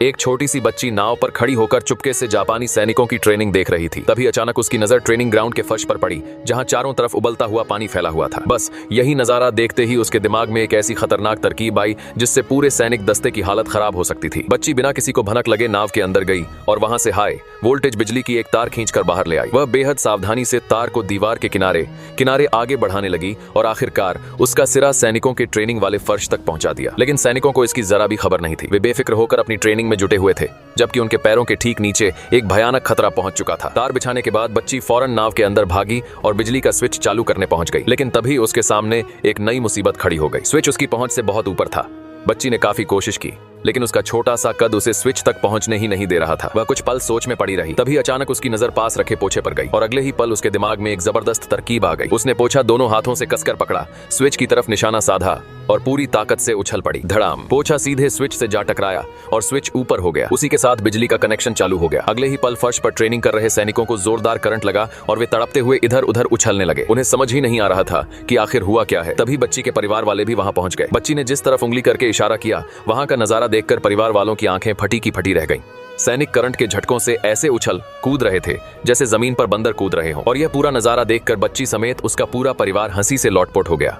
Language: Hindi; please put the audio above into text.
एक छोटी सी बच्ची नाव पर खड़ी होकर चुपके से जापानी सैनिकों की ट्रेनिंग देख रही थी। तभी अचानक उसकी नजर ट्रेनिंग ग्राउंड के फर्श पर पड़ी, जहां चारों तरफ उबलता हुआ पानी फैला हुआ था। बस यही नजारा देखते ही उसके दिमाग में एक ऐसी खतरनाक तरकीब आई जिससे पूरे सैनिक दस्ते की हालत खराब हो सकती थी। बच्ची बिना किसी को भनक लगे नाव के अंदर गई और वहां से हाई वोल्टेज बिजली की एक तार खींचकर बाहर ले आई। वह बेहद सावधानी से तार को दीवार के किनारे किनारे आगे बढ़ाने लगी और आखिरकार उसका सिरा सैनिकों के ट्रेनिंग वाले फर्श तक पहुंचा दिया। लेकिन सैनिकों को इसकी जरा भी खबर नहीं थी। वे बेफिक्र होकर अपनी ट्रेनिंग में जुटे हुए थे, जबकि उनके पैरों के ठीक नीचे एक भयानक खतरा पहुंच चुका था। तार बिछाने के बाद बच्ची फौरन नाव के अंदर भागी और बिजली का स्विच चालू करने पहुंच गई। लेकिन तभी उसके सामने एक नई मुसीबत खड़ी हो गई। स्विच उसकी पहुंच से बहुत ऊपर था। बच्ची ने काफी कोशिश की, लेकिन उसका छोटा सा कद उसे स्विच तक पहुंचने ही नहीं दे रहा था। वह कुछ पल सोच में पड़ी रही। तभी अचानक उसकी नजर पास रखे पोछे पर गई और अगले ही पल उसके दिमाग में एक जबरदस्त तरकीब आ गई। उसने पोछा दोनों हाथों से कसकर पकड़ा, स्विच की तरफ निशाना साधा और पूरी ताकत से उछल पड़ी। धड़ाम! पोछा सीधे स्विच से जा टकराया और स्विच ऊपर हो गया। उसी के साथ बिजली का कनेक्शन चालू हो गया। अगले ही पल फर्श पर ट्रेनिंग कर रहे सैनिकों को जोरदार करंट लगा और वे तड़पते हुए इधर उधर उछलने लगे। उन्हें समझ ही नहीं आ रहा था कि आखिर हुआ क्या है। तभी बच्ची के परिवार वाले भी वहां पहुंच गए। बच्ची ने जिस तरफ उंगली करके इशारा किया, वहां का नजारा देखकर परिवार वालों की आंखें फटी की फटी रह गईं। सैनिक करंट के झटकों से ऐसे उछल कूद रहे थे जैसे जमीन पर बंदर कूद रहे हों, और यह पूरा नजारा देखकर बच्ची समेत उसका पूरा परिवार हंसी से लोटपोट हो गया।